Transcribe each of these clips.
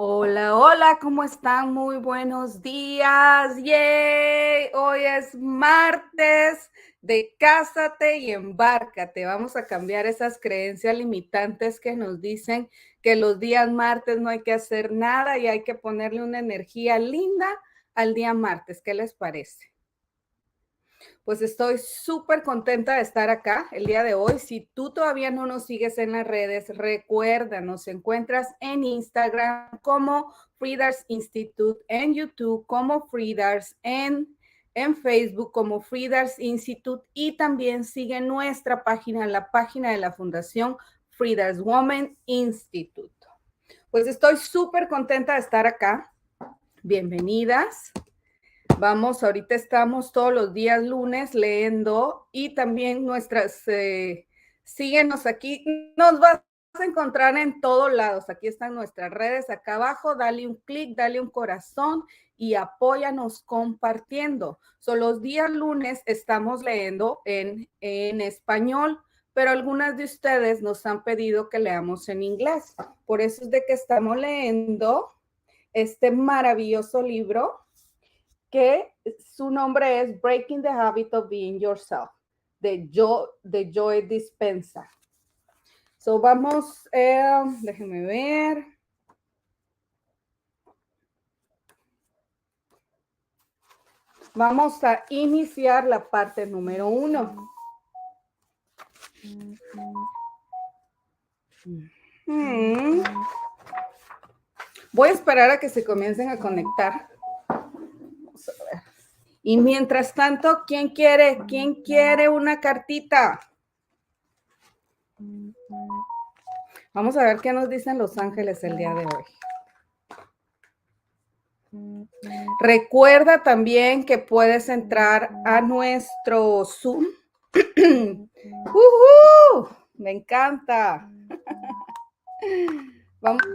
Hola, hola, ¿cómo están? Muy buenos días. ¡Yay! Hoy es martes de Cásate y Embárcate. Vamos a cambiar esas creencias limitantes que nos dicen que los días martes no hay que hacer nada y hay que ponerle una energía linda al día martes. ¿Qué les parece? Pues estoy súper contenta de estar acá el día de hoy. Si tú todavía no nos sigues en las redes, recuerda, nos encuentras en Instagram como Freedars Institute, en YouTube como Freedars, en Facebook como Freedars Institute y también sigue nuestra página, la página de la Fundación Freedars Women Institute. Pues estoy súper contenta de estar acá. Bienvenidas. Ahorita estamos todos los días lunes leyendo y también síguenos aquí, nos vas a encontrar en todos lados, aquí están nuestras redes, acá abajo, dale un clic, dale un corazón y apóyanos compartiendo. Los días lunes estamos leyendo en español, pero algunas de ustedes nos han pedido que leamos en inglés, por eso es de que estamos leyendo este maravilloso libro que su nombre es Breaking the Habit of Being Yourself, de Joy Dispenza. Déjenme ver. Vamos a iniciar la parte número 1. Voy a esperar a que se comiencen a conectar. Vamos a ver. Y mientras tanto, ¿quién quiere una cartita? Vamos a ver qué nos dicen los ángeles el día de hoy. Recuerda también que puedes entrar a nuestro Zoom. Me encanta.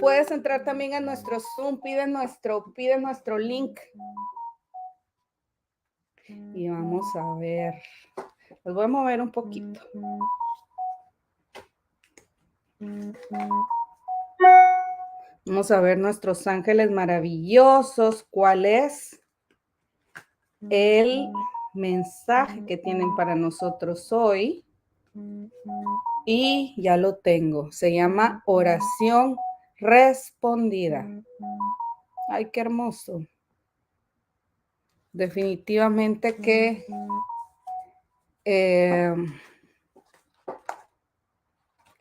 Puedes entrar también a nuestro Zoom, pide nuestro link. Y vamos a ver. Los voy a mover un poquito. Vamos a ver nuestros ángeles maravillosos. ¿Cuál es el mensaje que tienen para nosotros hoy? Y ya lo tengo. Se llama oración respondida. Ay, qué hermoso. Definitivamente que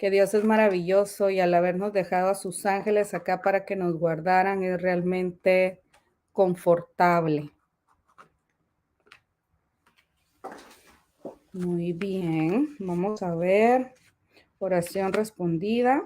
Dios es maravilloso y al habernos dejado a sus ángeles acá para que nos guardaran es realmente confortable. Muy bien, vamos a ver. Oración respondida.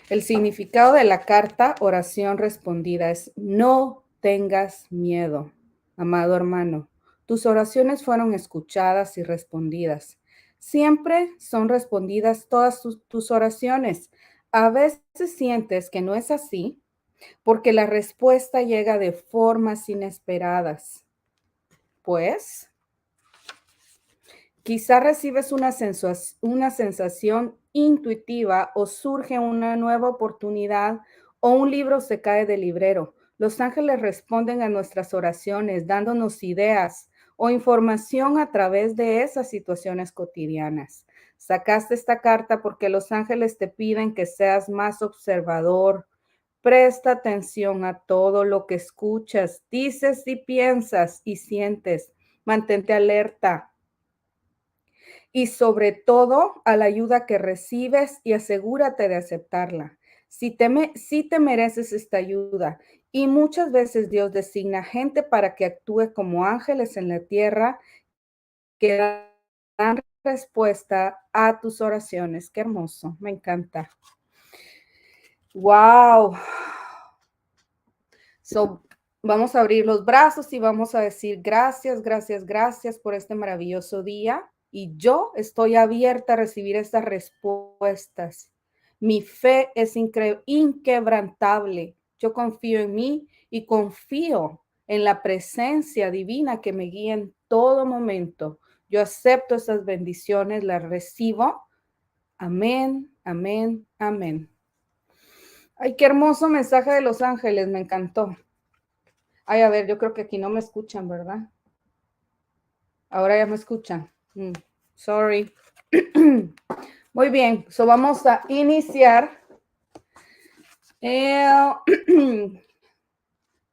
El significado de la carta oración respondida es: no tengas miedo, amado hermano. Tus oraciones fueron escuchadas y respondidas. Siempre son respondidas todas tus oraciones. A veces sientes que no es así porque la respuesta llega de formas inesperadas. Pues, quizá recibes una sensación intuitiva o surge una nueva oportunidad o un libro se cae del librero. Los ángeles responden a nuestras oraciones dándonos ideas o información a través de esas situaciones cotidianas. Sacaste esta carta porque los ángeles te piden que seas más observador. Presta atención a todo lo que escuchas, dices y piensas y sientes. Mantente alerta. Y sobre todo a la ayuda que recibes y asegúrate de aceptarla. Si te mereces esta ayuda y muchas veces Dios designa gente para que actúe como ángeles en la tierra que dan respuesta a tus oraciones. Qué hermoso, me encanta. Wow. Vamos a abrir los brazos y vamos a decir gracias, gracias, gracias por este maravilloso día. Y yo estoy abierta a recibir estas respuestas. Mi fe es inquebrantable. Yo confío en mí y confío en la presencia divina que me guía en todo momento. Yo acepto esas bendiciones, las recibo Amén, amén, amén. Ay, qué hermoso mensaje de Los Ángeles, me encantó. Ay, a ver, yo creo que aquí no me escuchan, ¿verdad? Ahora ya me escuchan. Sorry. Muy bien, so vamos a iniciar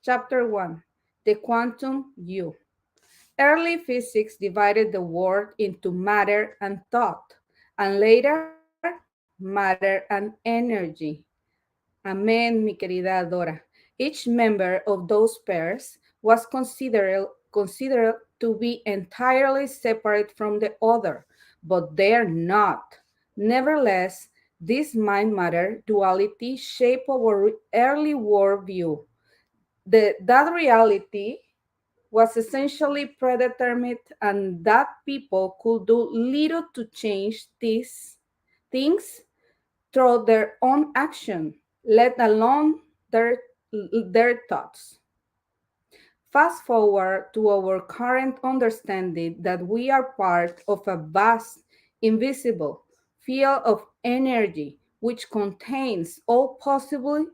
Chapter 1, The Quantum You. Early physics divided the world into matter and thought, and later matter and energy. Amén, mi querida Dora. Each member of those pairs was considered to be entirely separate from the other, but they're not. Nevertheless, this mind-matter duality shaped our early worldview. That reality was essentially predetermined and that people could do little to change these things through their own action, let alone their thoughts. Fast forward to our current understanding that we are part of a vast, invisible field of energy which contains all possibly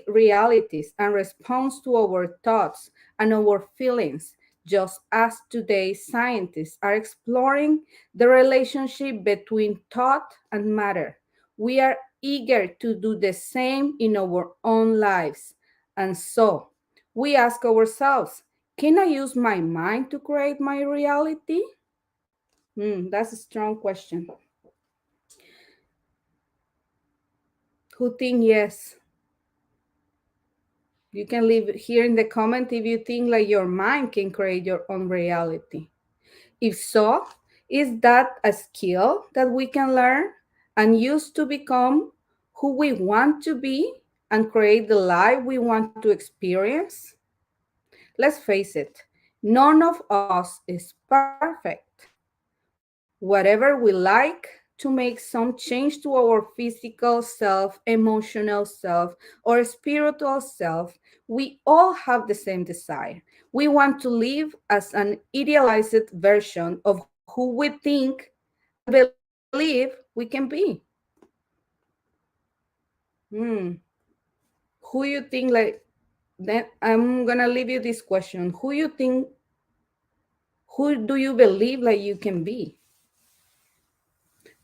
realities and responds to our thoughts and our feelings, just as today's scientists are exploring the relationship between thought and matter. We are eager to do the same in our own lives. And so, we ask ourselves, can I use my mind to create my reality? That's a strong question. Who think yes? You can leave here in the comment if you think like your mind can create your own reality. If so, is that a skill that we can learn and use to become who we want to be and create the life we want to experience? Let's face it, none of us is perfect. Whatever we like to make some change to our physical self, emotional self, or spiritual self, we all have the same desire. We want to live as an idealized version of who we think and believe we can be. Who you think like, then I'm gonna leave you this question. Who do you believe like you can be?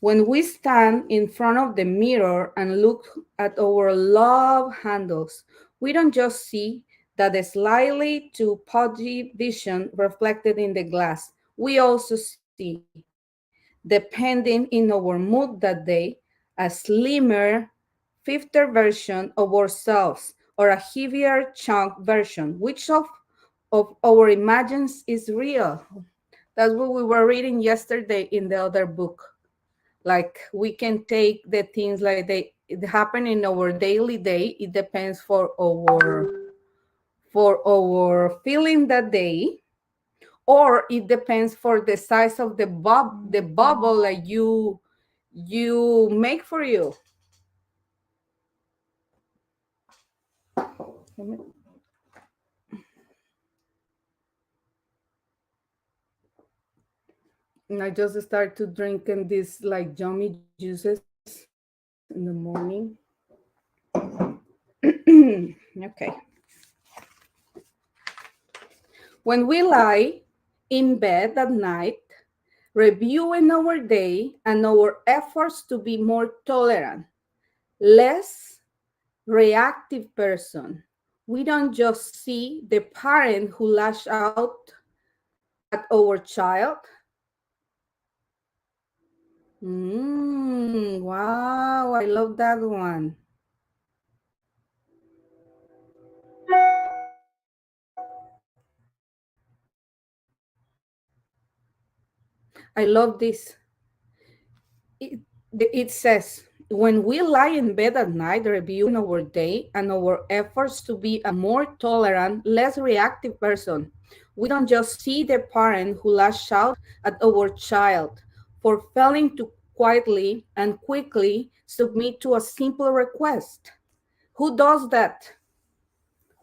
When we stand in front of the mirror and look at our love handles, we don't just see that slightly too pudgy vision reflected in the glass. We also see, depending in our mood that day, a slimmer, fifter version of ourselves or a heavier chunk version. Which of our imagines is real? That's what we were reading yesterday in the other book. Like we can take the things like they it happen in our daily day. It depends for our feeling that day, or it depends for the size of the bubble like you make for you. And I just start to drinking this like yummy juices in the morning. Okay. When we lie in bed at night, reviewing our day and our efforts to be more tolerant, less reactive person, we don't just see the parent who lash out at our child. Wow, I love that one. I love this. It says, when we lie in bed at night reviewing our day and our efforts to be a more tolerant, less reactive person, we don't just see the parent who lash out at our child for failing to quietly and quickly submit to a simple request. Who does that?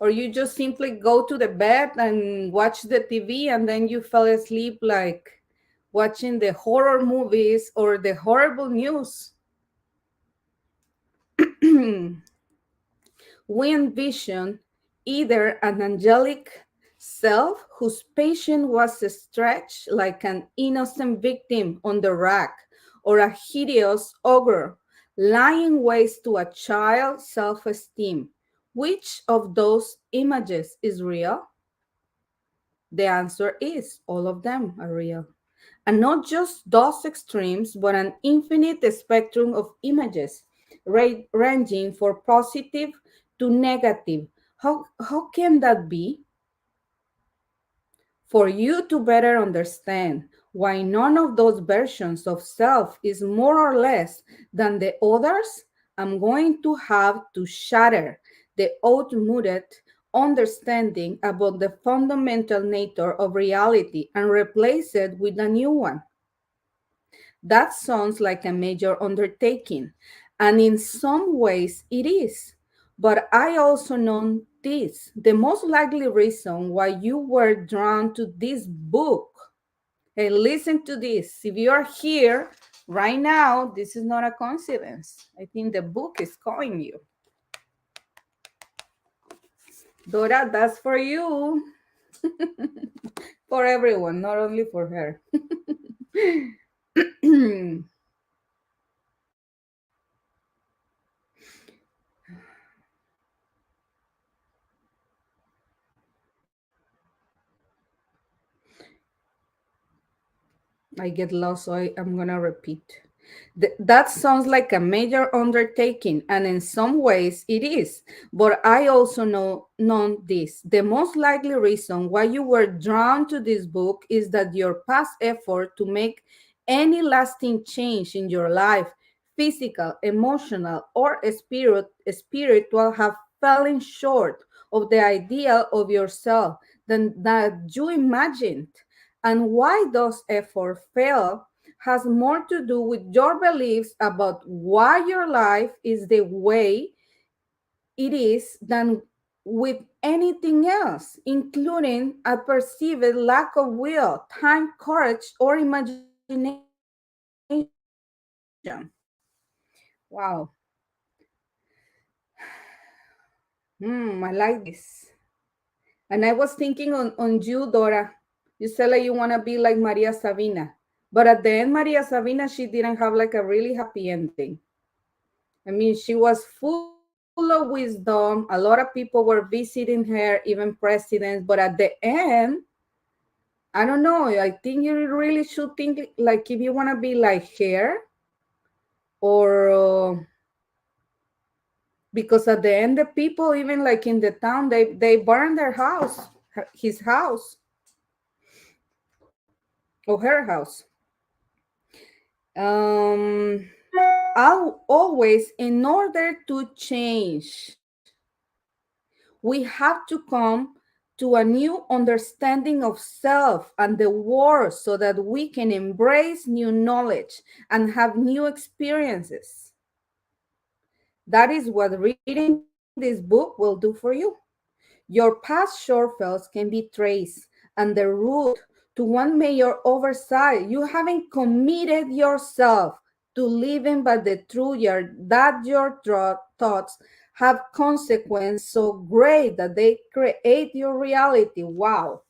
Or you just simply go to the bed and watch the TV and then you fell asleep like watching the horror movies or the horrible news. We envision either an angelic self whose patient was stretched like an innocent victim on the rack, or a hideous ogre lying waste to a child's self-esteem. Which of those images is real? The answer is all of them are real. And not just those extremes, but an infinite spectrum of images, ranging from positive to negative. How can that be? For you to better understand why none of those versions of self is more or less than the others, I'm going to have to shatter the outmoded understanding about the fundamental nature of reality and replace it with a new one. That sounds like a major undertaking, and in some ways it is. But I also know this: the most likely reason why you were drawn to this book. Hey, listen to this. If you are here right now, this is not a coincidence. I think the book is calling you. Dora, that's for you. For everyone, not only for her. I get lost, so I'm going to repeat. That sounds like a major undertaking, and in some ways it is. But I also know this. The most likely reason why you were drawn to this book is that your past effort to make any lasting change in your life, physical, emotional, or spiritual, have fallen short of the ideal of yourself that you imagined. And why those efforts fail has more to do with your beliefs about why your life is the way it is than with anything else, including a perceived lack of will, time, courage, or imagination. Wow. I like this. And I was thinking on you, Dora. You said like you want to be like Maria Sabina. But at the end, Maria Sabina, she didn't have like a really happy ending. I mean, she was full of wisdom. A lot of people were visiting her, even presidents. But at the end, I don't know. I think you really should think like if you want to be like her, or because at the end, the people, even like in the town, they burned their house, his house, or her house. Um, I'll always, in order to change, we have to come to a new understanding of self and the world so that we can embrace new knowledge and have new experiences. That is what reading this book will do for you. Your past shortfalls can be traced, and the root to one major oversight. You haven't committed yourself to living by the truth that your thoughts have consequence so great that they create your reality. Wow.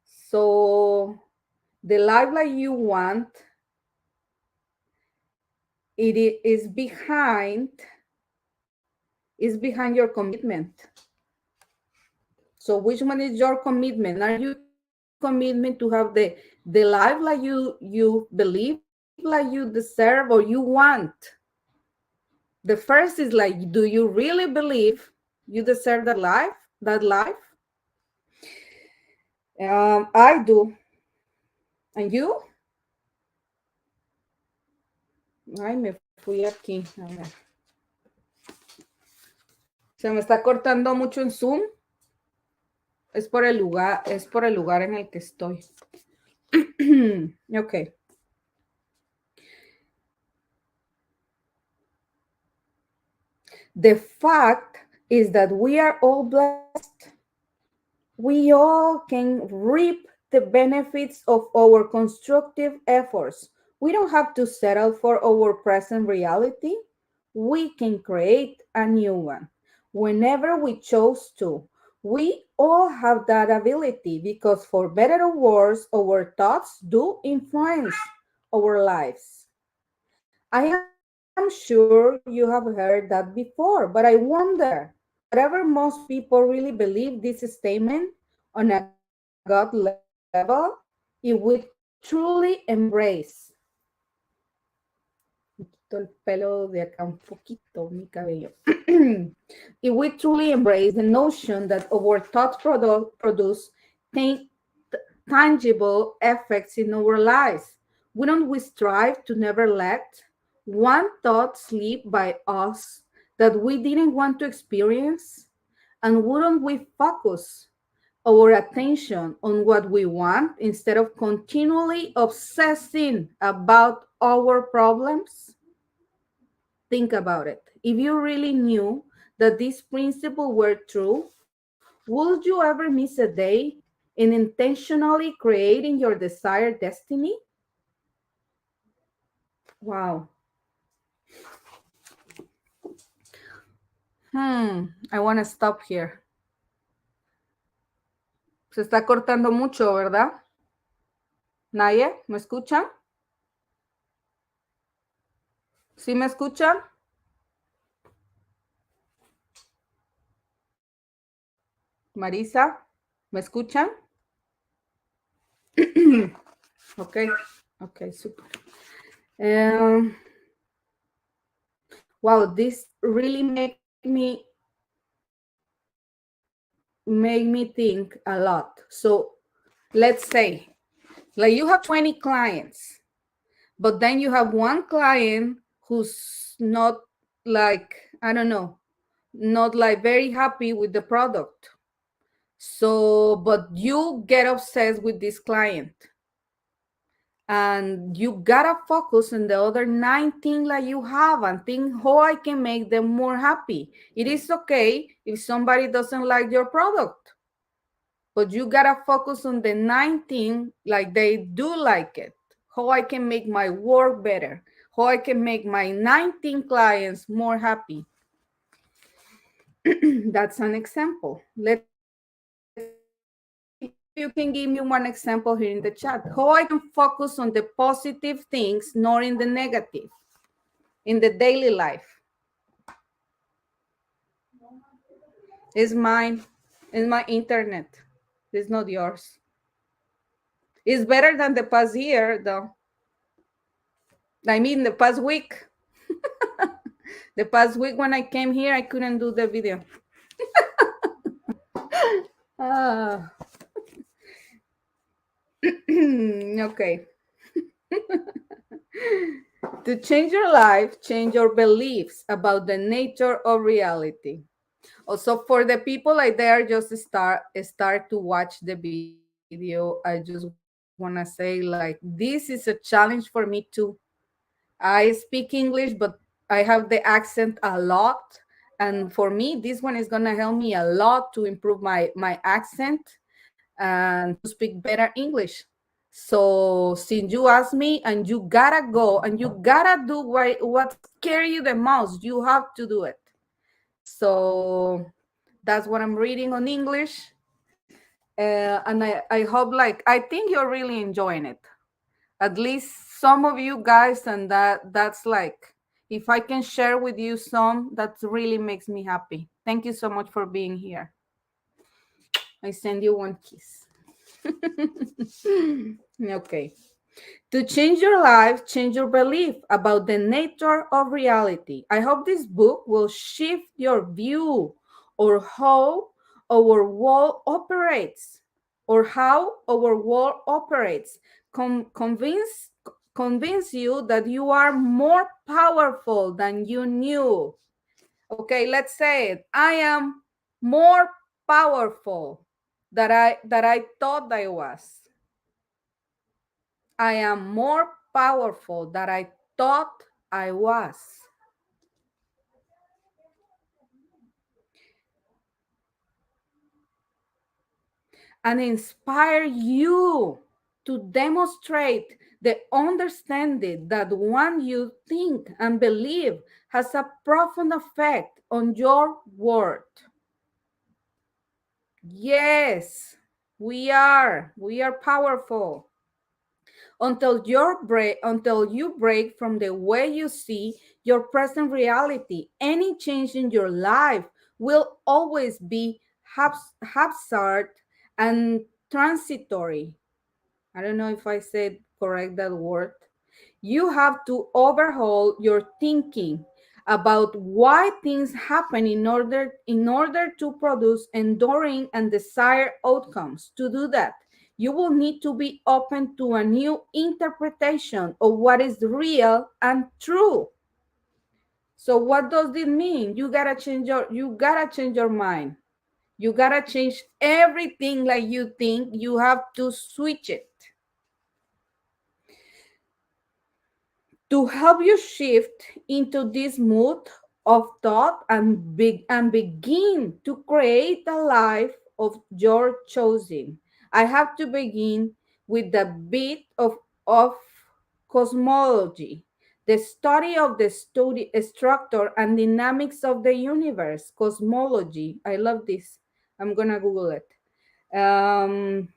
So the life like you want, it is behind your commitment. So which one is your commitment? Are you commitment to have the life like you believe like you deserve or you want? The first is like, do you really believe you deserve that life? I do. And you? Ay, me fui aquí. A ver. Se me está cortando mucho en Zoom. Es por el lugar en el que estoy. Okay. The fact is that we are all blessed. We all can reap the benefits of our constructive efforts. We don't have to settle for our present reality. We can create a new one whenever we chose to. We all have that ability because, for better or worse, our thoughts do influence our lives. I am sure you have heard that before, but I wonder whatever most people really believe this statement on a God level, if we truly embrace. Quito el pelo de acá un poquito, mi cabello. If we truly embrace the notion that our thoughts produce tangible effects in our lives, wouldn't we strive to never let one thought slip by us that we didn't want to experience? And wouldn't we focus our attention on what we want instead of continually obsessing about our problems? Think about it. If you really knew that these principles were true, would you ever miss a day in intentionally creating your desired destiny? Wow. I want to stop here. Se está cortando mucho, ¿verdad? Naye, ¿me escuchan? ¿Sí me escuchan? Marisa, ¿me escuchan? Okay, okay, super. Wow, this really make me think a lot. So let's say, like, you have 20 clients, but then you have one client who's not, like, I don't know, not like very happy with the product. So, but you get obsessed with this client and you gotta focus on the other 19 that you have and think how I can make them more happy. It is okay if somebody doesn't like your product, but you gotta focus on the 19 like they do like it. How I can make my work better, how I can make my 19 clients more happy. That's an example. Let's see if you can give me one example here in the chat. How I can focus on the positive things, nor in the negative, in the daily life. It's mine. It's my internet. It's not yours. It's better than the past year, though. I mean, the past week. The past week when I came here, I couldn't do the video. Ah. Okay. To change your life, change your beliefs about the nature of reality. Also, for the people like there, just start to watch the video. I just want to say, like, this is a challenge for me too. I speak English, but I have the accent a lot. And for me, this one is gonna help me a lot to improve my accent and to speak better English. So since you asked me, and you gotta go and you gotta do what scares you the most, you have to do it. So that's what I'm reading on English. And I hope, like, I think you're really enjoying it. At least some of you guys, and that's like, if I can share with you some, that really makes me happy. Thank you so much for being here. I send you one kiss. Okay. To change your life, change your belief about the nature of reality. I hope this book will shift your view or how our world operates, convince you that you are more powerful than you knew. Okay, let's say it. I am more powerful that I thought I was. I am more powerful than I thought I was. and inspire you to demonstrate the understanding that what you think and believe has a profound effect on your world. Yes, we are. We are powerful. Until you break from the way you see your present reality, any change in your life will always be haphazard and transitory. I don't know if I said correct that word. You have to overhaul your thinking about why things happen in order to produce enduring and desired outcomes. To do that, you will need to be open to a new interpretation of what is real and true. So what does this mean? You gotta change your mind. You gotta change everything like you think. You have to switch it. To help you shift into this mood of thought and begin to create a life of your choosing. I have to begin with the bit of cosmology, the study of the structure and dynamics of the universe. Cosmology. I love this. I'm gonna Google it. Um,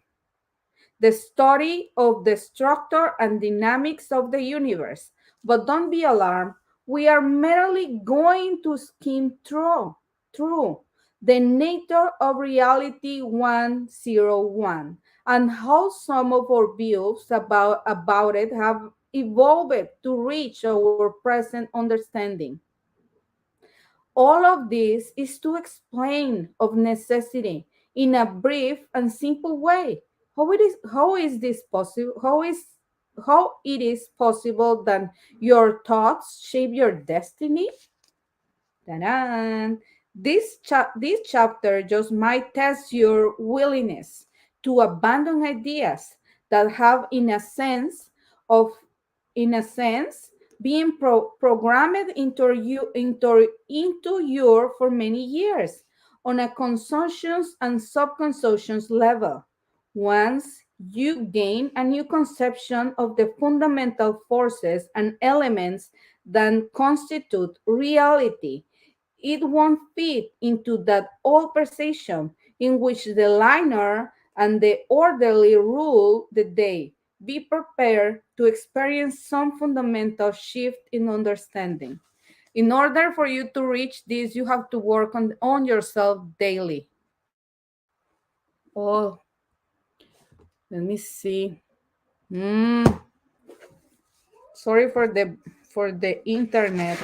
the study of the structure and dynamics of the universe. But don't be alarmed. We are merely going to skim through the nature of reality 101 and how some of our views about it have evolved to reach our present understanding. All of this is to explain of necessity in a brief and simple way how is this possible how it is possible that your thoughts shape your destiny. Ta-da! This chapter just might test your willingness to abandon ideas that have, of, in a sense, being programmed into you for many years on a conscious and subconscious level. Once you gain a new conception of the fundamental forces and elements that constitute reality, it won't fit into that old perception in which the linear and the orderly rule the day. Be prepared to experience some fundamental shift in understanding. In order for you to reach this, you have to work on yourself daily. Oh, let me see. Mm, sorry for the internet.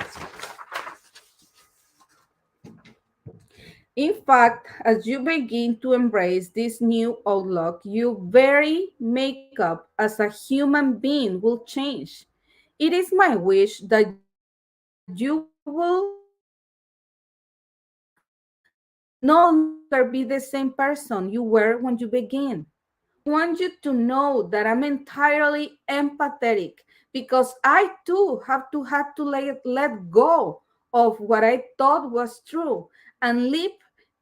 In fact, as you begin to embrace this new outlook, your very makeup as a human being will change. It is my wish that you will no longer be the same person you were when you began. I want you to know that I'm entirely empathetic because I too had to let go of what I thought was true and leap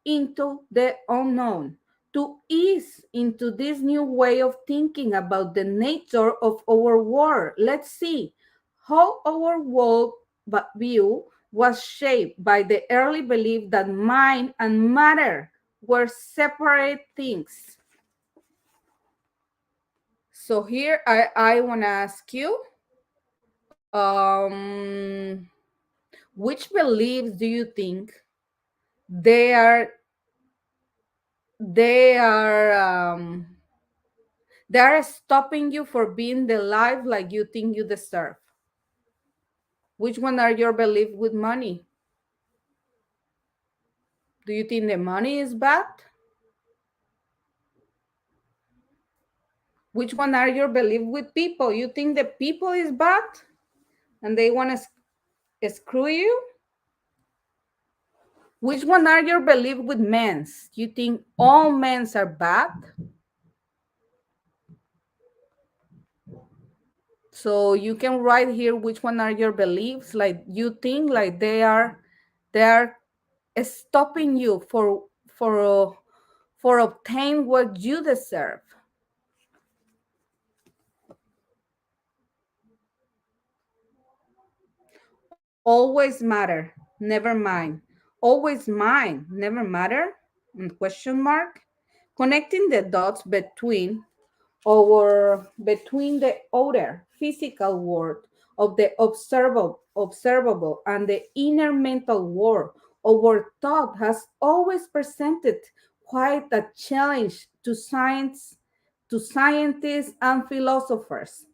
into the unknown to ease into this new way of thinking about the nature of our world. Let's see how our world view was shaped by the early belief that mind and matter were separate things. So here I want to ask you, which beliefs do you think they are they are they are stopping you for being the life like you think you deserve? Which one are your beliefs with money? Do you think the money is bad? Which one are your beliefs with people? You think the people is bad and they want to screw you? Which one are your beliefs with men? You think all men are bad? So you can write here which one are your beliefs, like you think like they are stopping you for obtain what you deserve. Always matter, never mind. Always mine, never matter? Question mark. Connecting the dots between the outer physical world of the observable and the inner mental world, our thought has always presented quite a challenge to scientists and philosophers.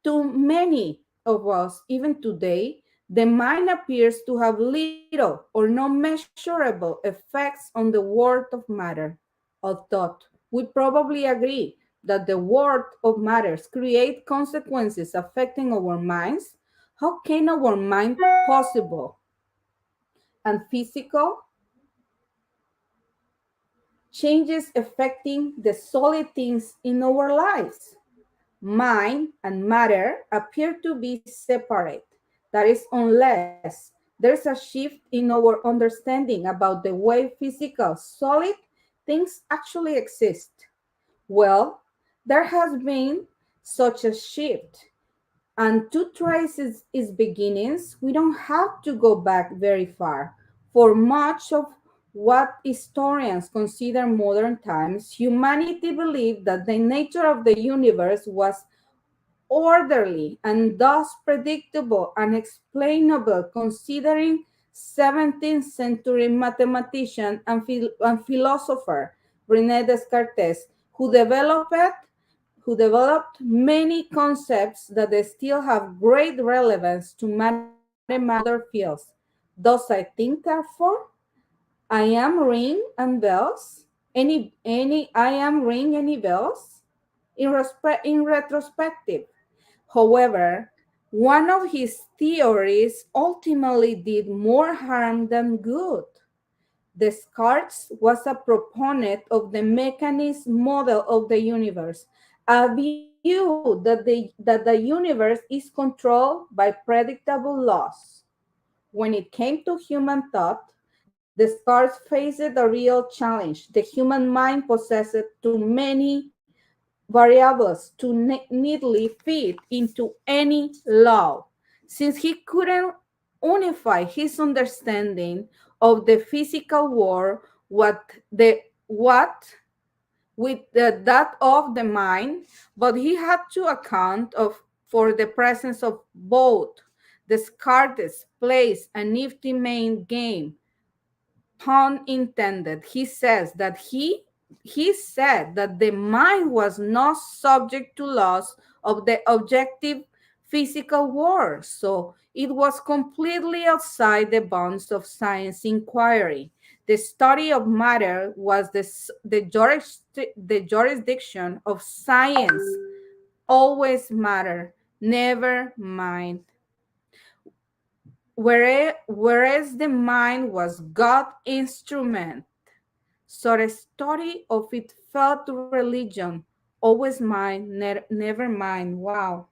To many of us, even today, the mind appears to have little or no measurable effects on the world of matter, of thought. We probably agree that the world of matters create consequences affecting our minds. How can our mind possible and physical changes affecting the solid things in our lives? Mind and matter appear to be separate. That is, unless there's a shift in our understanding about the way physical, solid things actually exist. Well, there has been such a shift. And to trace its beginnings, we don't have to go back very far. For much of what historians consider modern times, humanity believed that the nature of the universe was orderly and thus predictable and explainable, considering 17th century mathematician and philosopher René Descartes, who developed many concepts that they still have great relevance to mathematics and other fields. Does I think therefore? I am ring and bells? Any I am ring any bells? In retrospective, however, one of his theories ultimately did more harm than good. Descartes was a proponent of the mechanism model of the universe, a view that the universe is controlled by predictable laws. When it came to human thought, Descartes faced a real challenge. The human mind possessed too many variables to neatly fit into any law. Since he couldn't unify his understanding of the physical world what with that of the mind, but he had to account for the presence of both. Descartes plays a nifty main game, pun intended. He said that the mind was not subject to laws of the objective physical world, so it was completely outside the bounds of science inquiry. The study of matter was the jurisdiction of science. Always matter, never mind. Whereas the mind was God's instrument. So the study of it fell to religion. Always mind, never mind. Wow.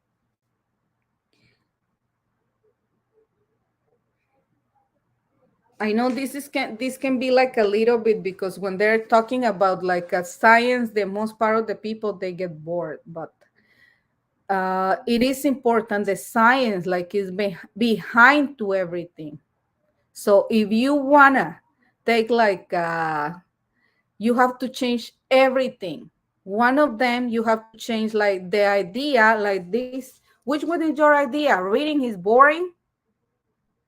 I know this can be like a little bit, because when they're talking about like a science, the most part of the people they get bored. But it is important. The science like is behind to everything. So if you wanna take like you have to change everything. One of them, you have to change like the idea, like this. Which one is your idea? Reading is boring.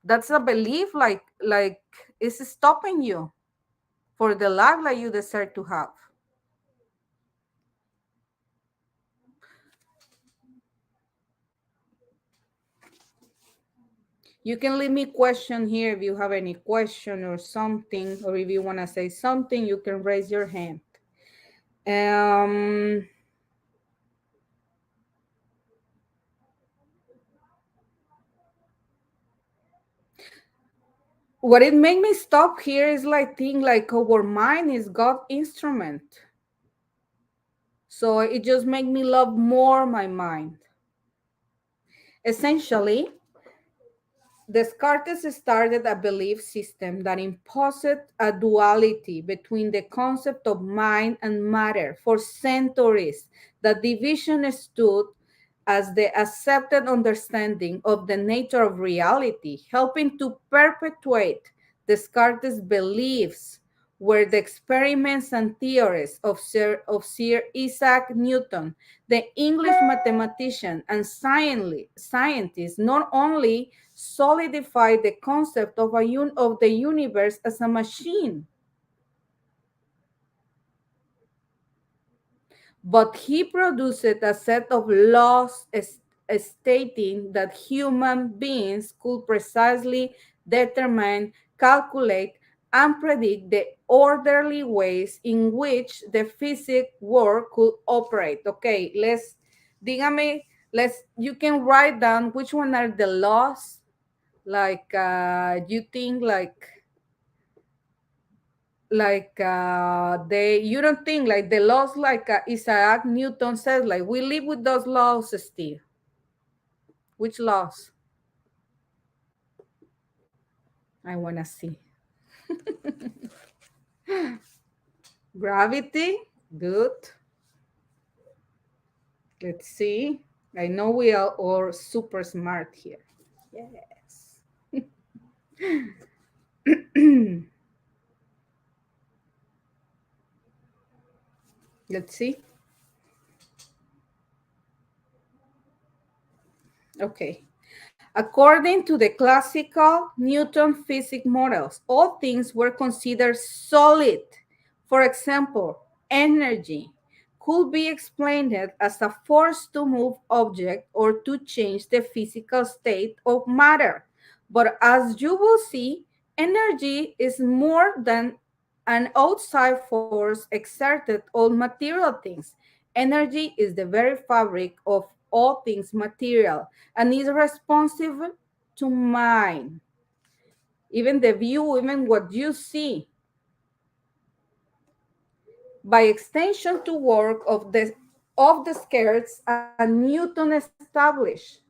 That's a belief, like it's stopping you for the life that you deserve to have. You can leave me question here if you have any question or something, or if you want to say something, you can raise your hand. Um, what it made me stop here is like think like our mind is God instrument. So it just made me love more my mind. Essentially, Descartes started a belief system that imposed a duality between the concept of mind and matter. For centuries, the division stood as the accepted understanding of the nature of reality, helping to perpetuate Descartes' beliefs were the experiments and theories of Sir Isaac Newton, the English mathematician and scientist, not only solidified the concept of, of the universe as a machine, but he produced a set of laws stating that human beings could precisely determine, calculate, and predict the orderly ways in which the physics world could operate. Okay, dígame, you can write down which one are the laws, like you think they you don't think like the laws like Isaac Newton says, like we live with those laws, Steve. Which laws? I want to see. Gravity, good. Let's see. I know we are all super smart here. Yes. Let's see. Okay. According to the classical Newton physics models, all things were considered solid. For example, energy could be explained as a force to move object or to change the physical state of matter. But as you will see, energy is more than an outside force exerted on material things. Energy is the very fabric of all things material and is responsive to mind. Even the view, even what you see, by extension to work of the skirts, and Newton established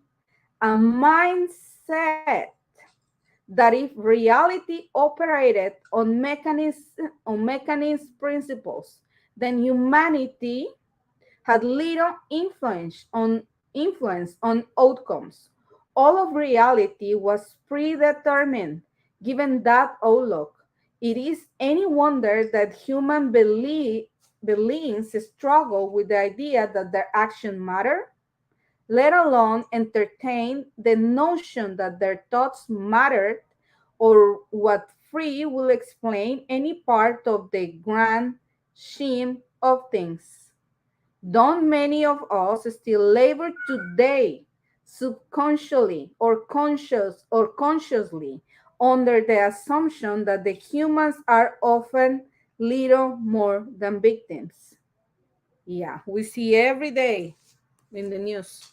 a mindset that if reality operated on mechanism principles, then humanity had little influence on outcomes. All of reality was predetermined. Given that outlook, it is any wonder that beings struggle with the idea that their action matter, let alone entertain the notion that their thoughts mattered, or what free will explain any part of the grand scheme of things. Don't many of us still labor today, subconsciously or consciously, under the assumption that the humans are often little more than victims? Yeah, we see every day in the news.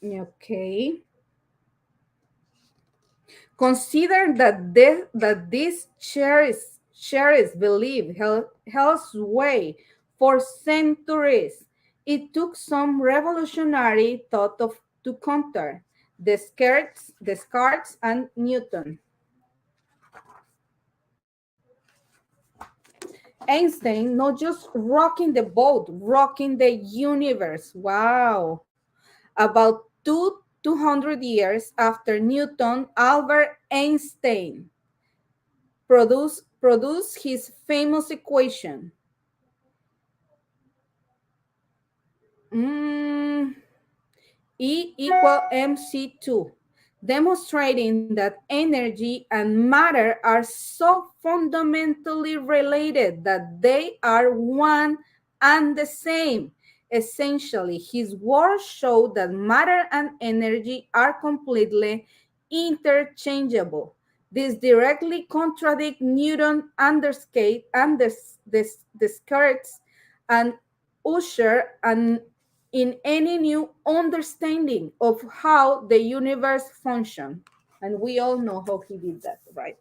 Okay. Consider that this cherished belief held sway for centuries. It took some revolutionary thought to counter Descartes and Newton. Einstein not just rocking the boat, rocking the universe. Wow. About 200 years after Newton, Albert Einstein produced his famous equation. Mm, E equal mc2, demonstrating that energy and matter are so fundamentally related that they are one and the same. Essentially, his work showed that matter and energy are completely interchangeable. This directly contradicts Newton and Descartes and usher and in any new understanding of how the universe functions. And we all know how he did that, right?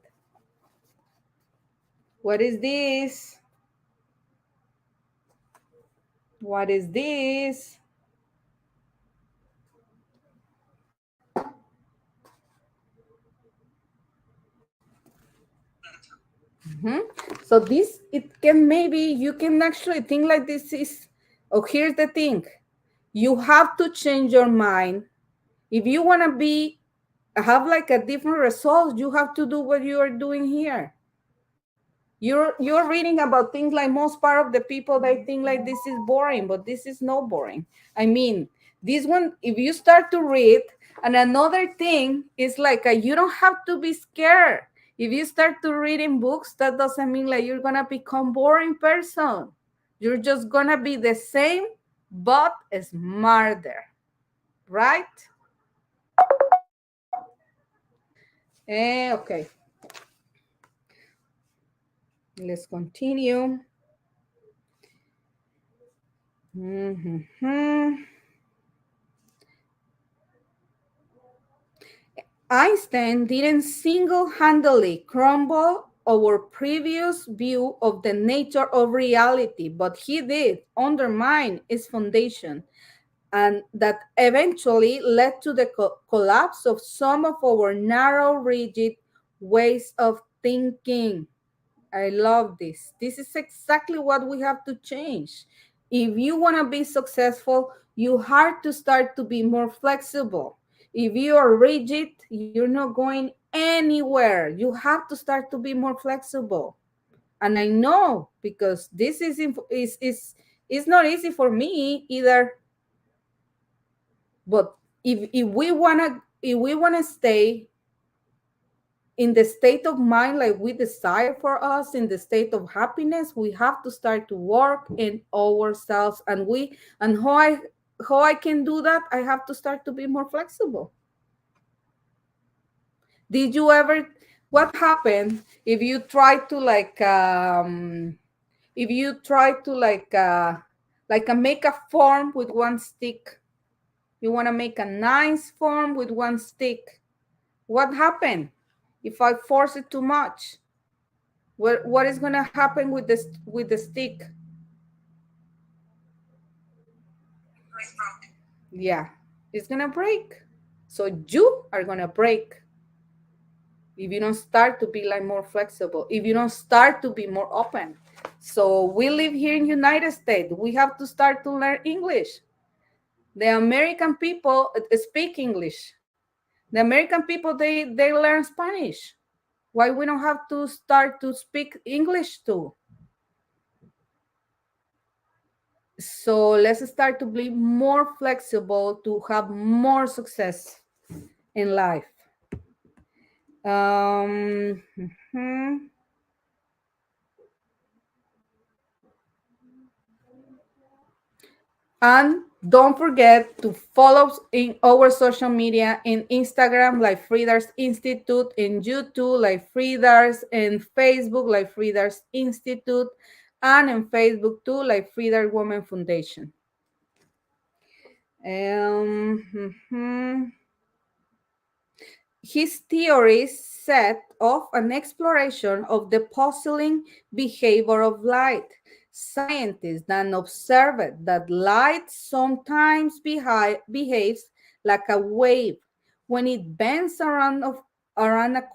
What is this? What is this? Mhm. So this, it can, maybe you can actually think like this is, oh, here's the thing. You have to change your mind. If you want to be, have like a different result, you have to do what you are doing here. You're reading about things like most part of the people, they think like this is boring, but this is not boring. I mean, this one, if you start to read, and another thing is like you don't have to be scared. If you start to reading books, that doesn't mean like you're gonna become boring person. You're just gonna be the same but smarter, right? Okay, let's continue. Mhm. Einstein didn't single-handedly crumble our previous view of the nature of reality, but he did undermine its foundation, and that eventually led to the collapse of some of our narrow, rigid ways of thinking. I love this. This is exactly what we have to change. If you want to be successful, you have to start to be more flexible. If you are rigid, you're not going anywhere. You have to start to be more flexible. And I know because this is not easy for me either. But if we wanna stay in the state of mind like we desire for us, in the state of happiness, we have to start to work in ourselves. And how I can do that, I have to start to be more flexible. Did you ever, what happened if you try to if you try to make a form with one stick? You want to make a nice form with one stick. What happened if I force it too much? What is going to happen with the stick? Yeah, it's going to break. So you are going to break if you don't start to be like more flexible, if you don't start to be more open. So we live here in United States. We have to start to learn English. The American people speak English. The American people, they learn Spanish. Why we don't have to start to speak English too? So let's start to be more flexible to have more success in life. Mhm. And don't forget to follow in our social media in Instagram, like Frida's Institute, in YouTube, like Frida's, in Facebook, like Frida's Institute, and in Facebook too, like Frida Women Foundation. Mhm. His theories set off an exploration of the puzzling behavior of light. Scientists then observed that light sometimes behaves like a wave when it bends around a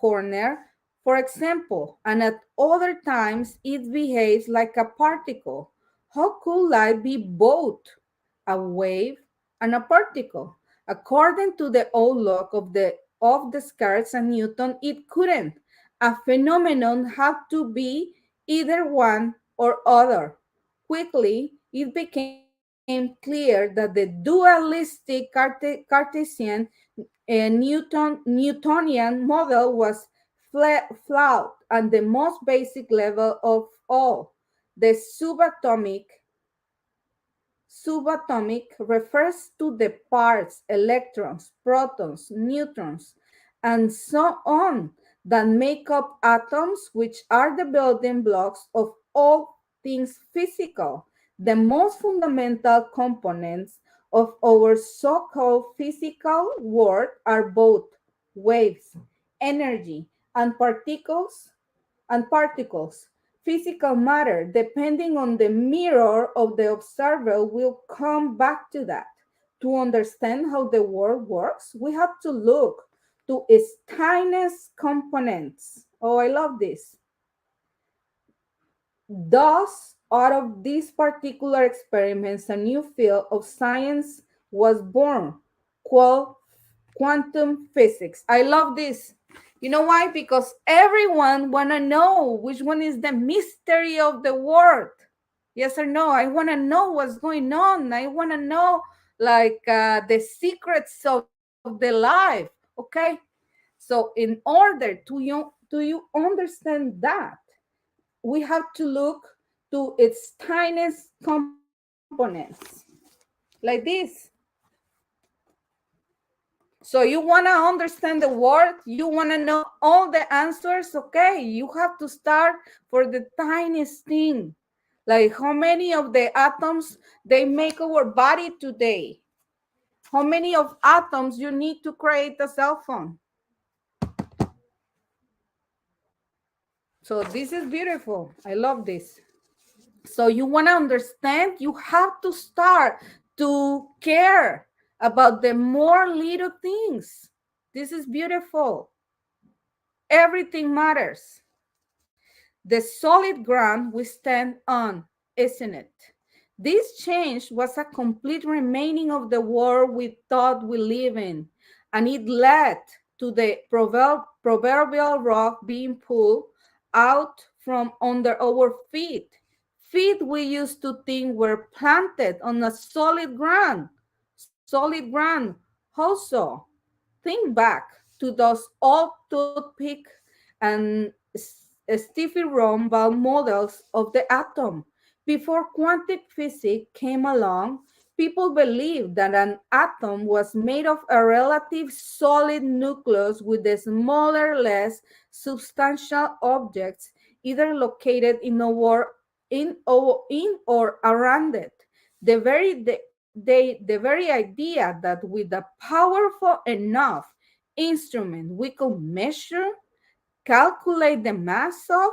corner, for example, and at other times it behaves like a particle. How could light be both a wave and a particle? According to the outlook of Descartes and Newton, it couldn't. A phenomenon had to be either one or other. Quickly, it became clear that the dualistic Cartesian Newtonian model was flawed and the most basic level of all. The subatomic refers to the parts, electrons, protons, neutrons, and so on that make up atoms, which are the building blocks of all things physical. The most fundamental components of our so-called physical world are both waves, energy, and particles. Physical matter, depending on the mirror of the observer, will come back to that. To understand how the world works, we have to look to its tiniest components. Oh, I love this. Thus, out of these particular experiments, a new field of science was born called quantum physics. I love this. You know why? Because everyone want to know which one is the mystery of the world. Yes or no? I want to know what's going on. I want to know like the secrets of the life. Okay. So in order to you understand that, we have to look to its tiniest components, like this. So you want to understand the world, you want to know all the answers, okay? You have to start for the tiniest thing, like how many of the atoms they make our body today. How many of atoms you need to create a cell phone? So this is beautiful. I love this. So you want to understand, you have to start to care about the more little things. This is beautiful. Everything matters. The solid ground we stand on, isn't it? This change was a complete remaining of the world we thought we live in, and it led to the proverbial rock being pulled out from under our feet. Feet we used to think were planted on a solid ground. Solid ground. Also, think back to those old toothpick and Steffi Rombal models of the atom. Before quantum physics came along, people believed that an atom was made of a relative solid nucleus with the smaller, less substantial objects either located in or around it. The very idea that with a powerful enough instrument we could measure, calculate the mass of,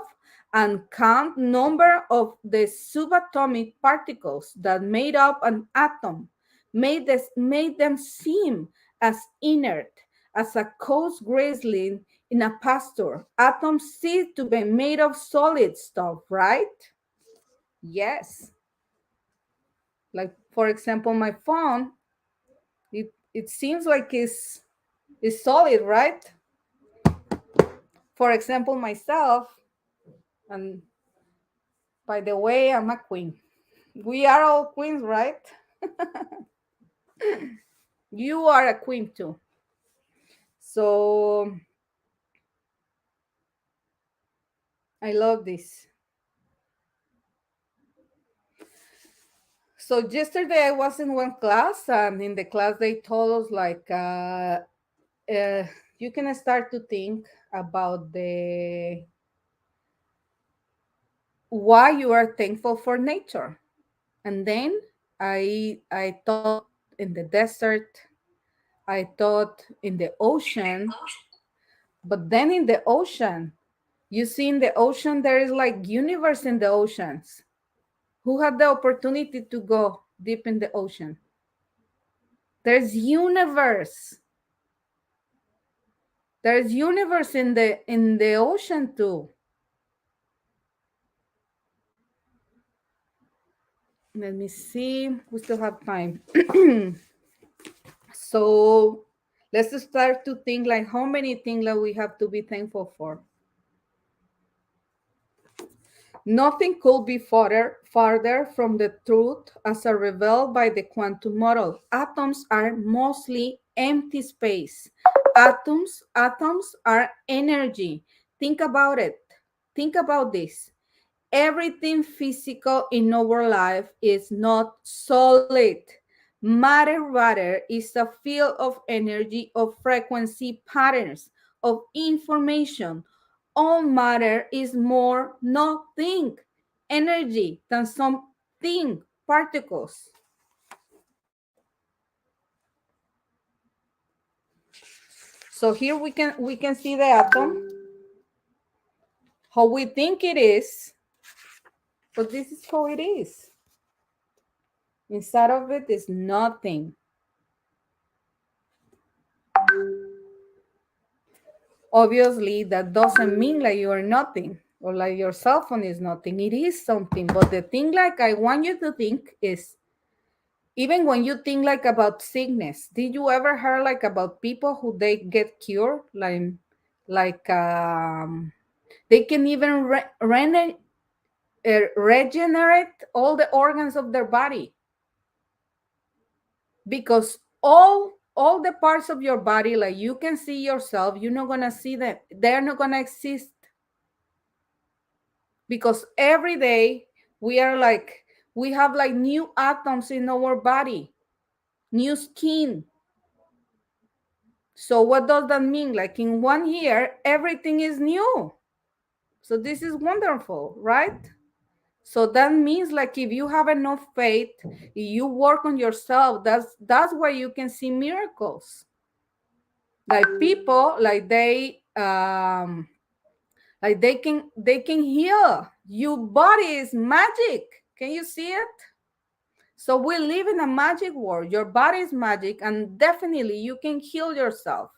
and count number of the subatomic particles that made up an atom made them seem as inert as a coarse graisling in a pasture. Atoms seem to be made of solid stuff, right? Yes. Like for example, my phone, it seems like it's solid, right? For example, myself, and by the way, I'm a queen. We are all queens, right? You are a queen too. So I love this. So yesterday I was in one class, and in the class they told us like uh, you can start to think about the why you are thankful for nature. And then I thought in the desert, I thought in the ocean, but then in the ocean, you see in the ocean there is like universe in the oceans. Who had the opportunity to go deep in the ocean? There's universe. There's universe in the ocean too. Let me see. We still have time. So let's start to think like how many things that we have to be thankful for. Nothing could be farther from the truth as revealed by the quantum model. Atoms are mostly empty space. Atoms are energy. Think about it. Think about this. Everything physical in our life is not solid. Matter rather is a field of energy, of frequency patterns, of information. All matter is more nothing energy than something particles. So here we can see the atom, how we think it is, but this is how it is. Inside of it is nothing. Obviously, that doesn't mean like you are nothing. or like your cell phone is nothing. It is something. But the thing like I want you to think is, even when you think like about sickness, did you ever heard like about people who they get cured? Like they can even regenerate all the organs of their body, because all the parts of your body, like you can see yourself, you're not gonna see them, they're not gonna exist, because every day we are like, we have like new atoms in our body, new skin. So what does that mean? Like in 1 year everything is new. So this is wonderful, right? So that means like if you have enough faith, you work on yourself, that's why you can see miracles. Like people, like they can heal. Your body is magic. Can you see it? So we live in a magic world. Your body is magic, and definitely you can heal yourself.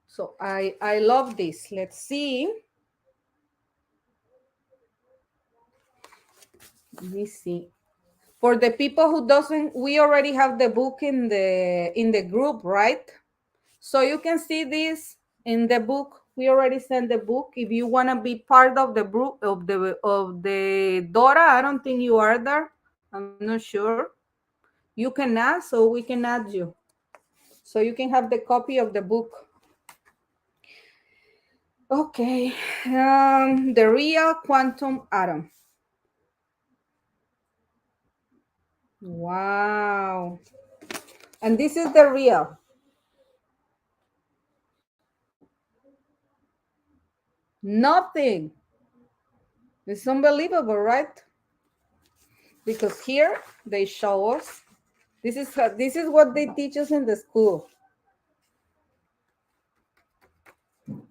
So I love this. Let's see. Let me see. For the people who doesn't, we already have the book in the group, right? So you can see this in the book. We already sent the book. If you want to be part of the group of the Dora, I don't think you are there. I'm not sure. You can add, so we can add you. So you can have the copy of the book. Okay. The real quantum atom. Wow. And this is the real. Nothing. It's unbelievable, right? Because here they show us. This is what they teach us in the school.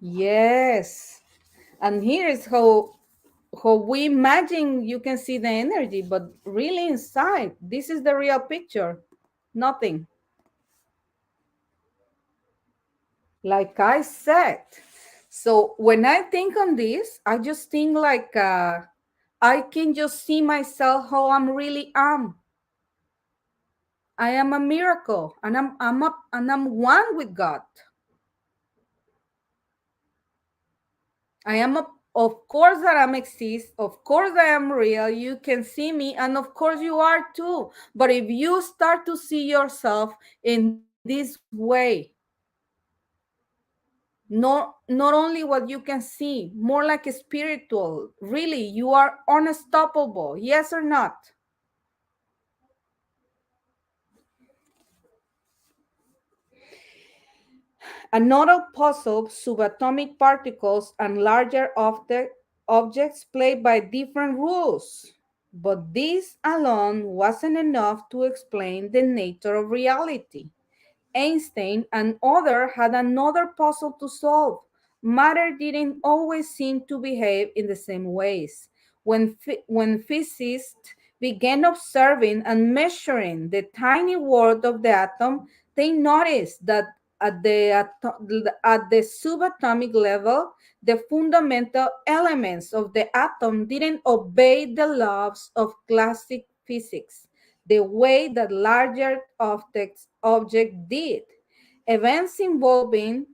Yes. And here is how we imagine you can see the energy, but really inside, this is the real picture. Nothing. Like I said. So when I think on this, I just think like I can just see myself how I'm really am. I am a miracle, and I'm one with God. I am of course that I'm exist. Of course I am real. You can see me, and of course you are too. But if you start to see yourself in this way, not only what you can see, more like a spiritual, really, you are unstoppable. Yes or not? Another puzzle, subatomic particles and larger objects play by different rules. But this alone wasn't enough to explain the nature of reality. Einstein and others had another puzzle to solve. Matter didn't always seem to behave in the same ways. When physicists began observing and measuring the tiny world of the atom, they noticed that at the subatomic level, the fundamental elements of the atom didn't obey the laws of classic physics the way that larger objects did. Events involving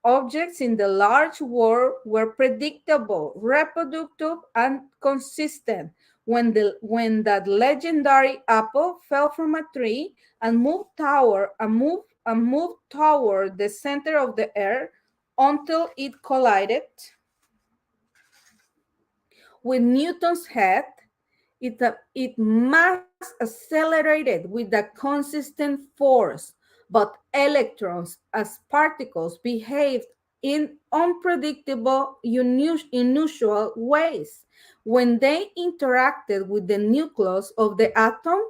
objects in the large world were predictable, reproductive, and consistent. When that legendary apple fell from a tree and moved toward the center of the earth until it collided with Newton's head, it mass accelerated with a consistent force, but electrons as particles behaved in unpredictable, unusual ways. When they interacted with the nucleus of the atom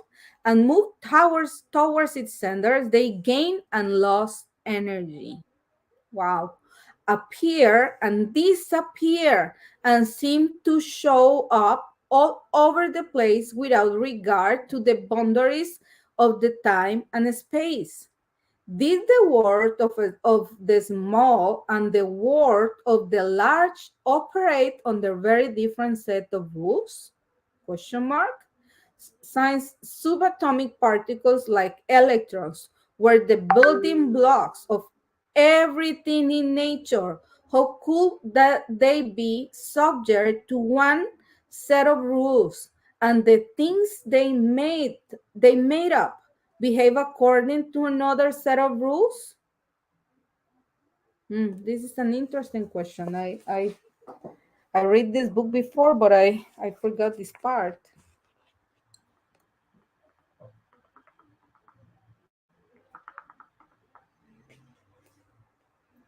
and moved towards its center, they gained and lost energy. Wow. Appear and disappear and seem to show up all over the place without regard to the boundaries of the time and space. Did the world of the small and the world of the large operate under very different set of rules? Question mark. Since subatomic particles like electrons were the building blocks of everything in nature, how could that they be subject to one set of rules and the things they made up behave according to another set of rules? This is an interesting question. I read this book before, but I forgot this part.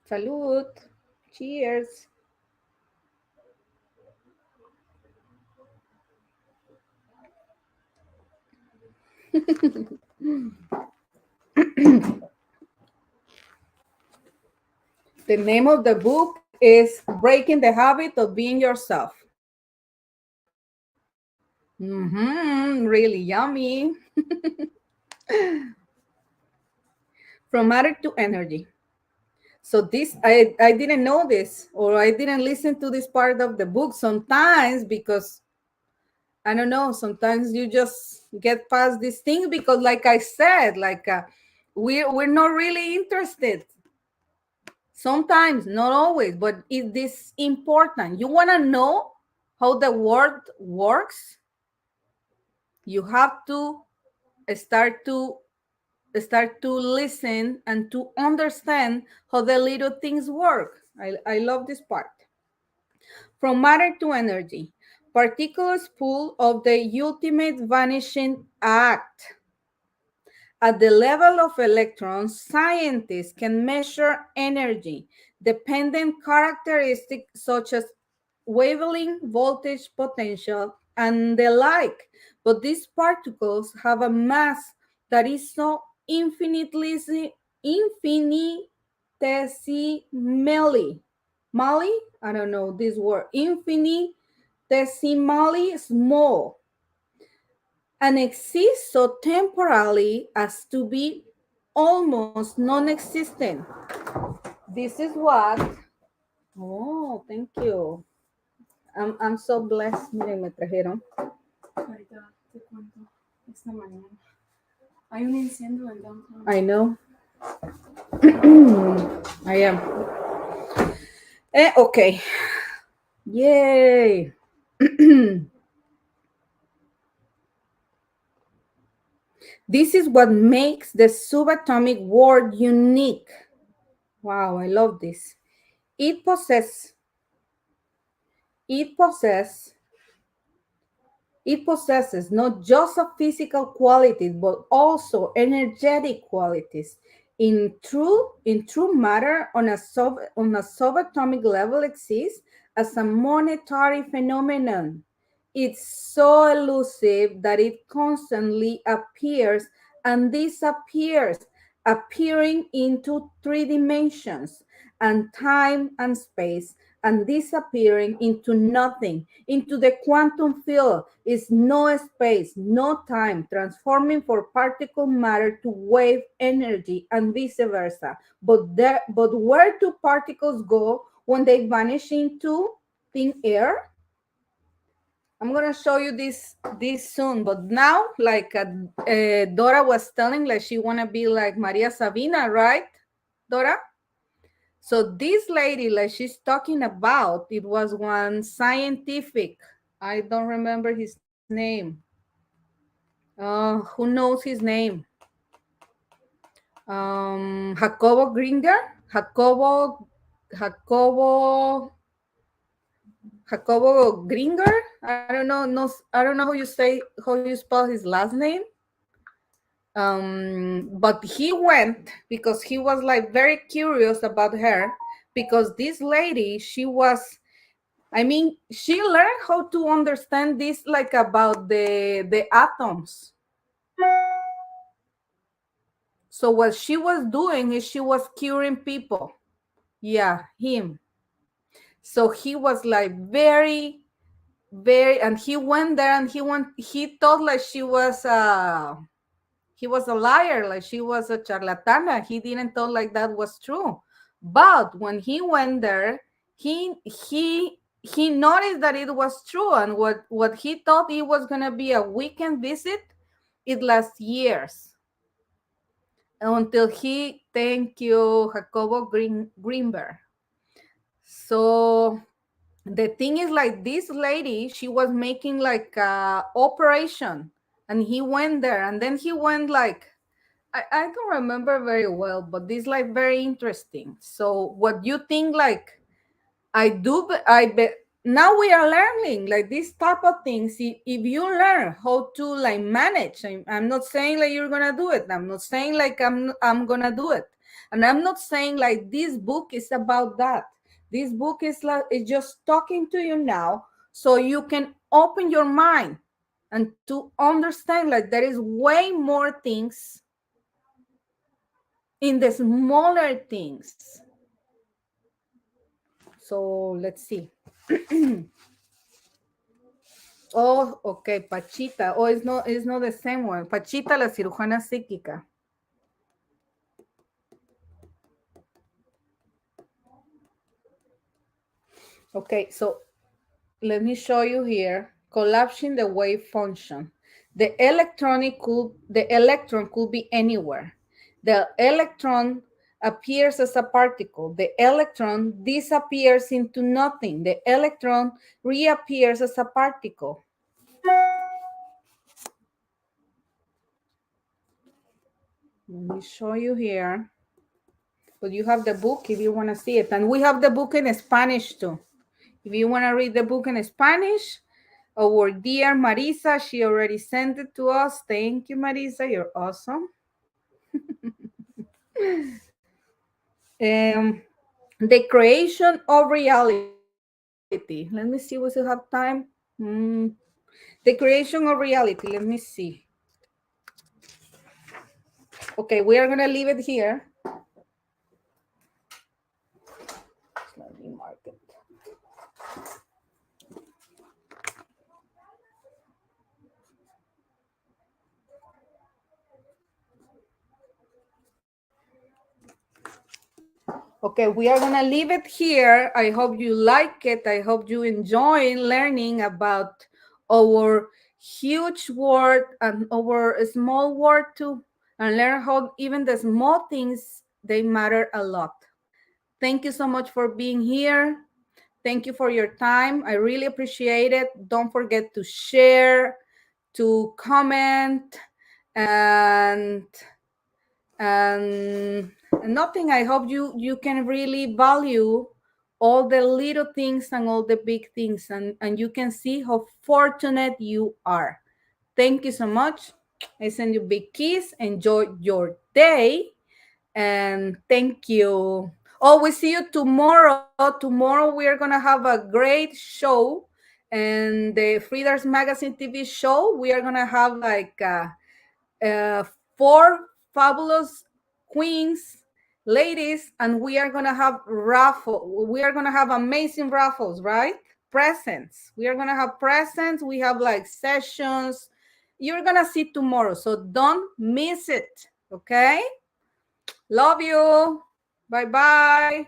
Salud. Cheers. The name of the book is Breaking the Habit of Being Yourself. Really yummy. From matter to energy. So this, I didn't know this, or I didn't listen to this part of the book sometimes because I don't know, sometimes you just get past this thing because like I said, like we're not really interested. Sometimes, not always, but it is important. You want to know how the world works? You have to start to start to listen and to understand how the little things work. I love this part. From matter to energy, particles pull of the ultimate vanishing act. At the level of electrons, scientists can measure energy dependent characteristics such as wavelength, voltage, potential, and the like. But these particles have a mass that is so infinitesimally, Mali, I don't know this word, infinitesimally small and exists so temporally as to be almost non-existent. This is what, oh, thank you. I'm so blessed. Miren, me trajeron. Ahorita te cuento esta mañana. Hay un incendio en downtown. I know. I am. Okay. Yay. This is what makes the subatomic world unique. Wow, I love this. It possesses it possesses It possesses not just a physical qualities, but also energetic qualities. In true matter on a subatomic level exists as a monetary phenomenon. It's so elusive that it constantly appears and disappears, appearing into three dimensions and time and space, and disappearing into nothing, into the quantum field is no space, no time, transforming for particle matter to wave energy and vice versa. But where do particles go when they vanish into thin air? I'm gonna show you this soon, but now, like Dora was telling, like she wanna be like Maria Sabina, right, Dora? So this lady, like she's talking about, it was one scientific. I don't remember his name. Who knows his name? Jacobo Gringer, Jacobo, Jacobo Gringer. I don't know. No, I don't know how you spell his last name. But he went because he was like very curious about her because this lady, she was, I mean, she learned how to understand this like about the atoms. So what she was doing is she was curing people. Yeah, him. So he was like very, and he went there and he thought like she was he was a liar, like she was a charlatana. He didn't thought like that was true. But when he went there, he noticed that it was true, and what he thought it was gonna be a weekend visit, it lasts years until he thank you Jacobo Greenberg. So the thing is, like, this lady, she was making like a operation, and he went there, and then he went like, I don't remember very well, but this like very interesting. So what you think, like, I do, I bet now we are learning like this type of things. If you learn how to like manage, I'm not saying like you're gonna do it. I'm not saying like I'm gonna do it, and I'm not saying like this book is about that. This book is like it's just talking to you now, so you can open your mind and to understand like there is way more things in the smaller things. So let's see. Oh, okay, Pachita. Oh, it's not the same one. Pachita, la cirujana psíquica. Okay, so let me show you here. Collapsing the wave function. The electron could be anywhere. The electron appears as a particle. The electron disappears into nothing. The electron reappears as a particle. Let me show you here. But you have the book if you want to see it. And we have the book in Spanish too. If you want to read the book in Spanish, our dear Marisa, she already sent it to us. Thank you, Marisa. You're awesome. The creation of reality. Let me see, we still have time. The creation of reality. Let me see. Okay, we are going to leave it here. Let me mark it. Okay, we are gonna leave it here. I hope you like it. I hope you enjoy learning about our huge world and our small world too, and learn how even the small things, they matter a lot. Thank you so much for being here. Thank you for your time. I really appreciate it. Don't forget to share, to comment, and and nothing. I hope you can really value all the little things and all the big things, and you can see how fortunate you are. Thank you so much. I send you big kiss. Enjoy your day, and thank you. Oh, we see you tomorrow. Tomorrow we are gonna have a great show, and the Freedars Magazine TV show. We are gonna have like four fabulous queens, ladies, and we are gonna have raffle. We are gonna have amazing raffles, right? Presents. We are gonna have presents. We have like sessions. You're gonna see tomorrow, so don't miss it. Okay. Love you. Bye bye.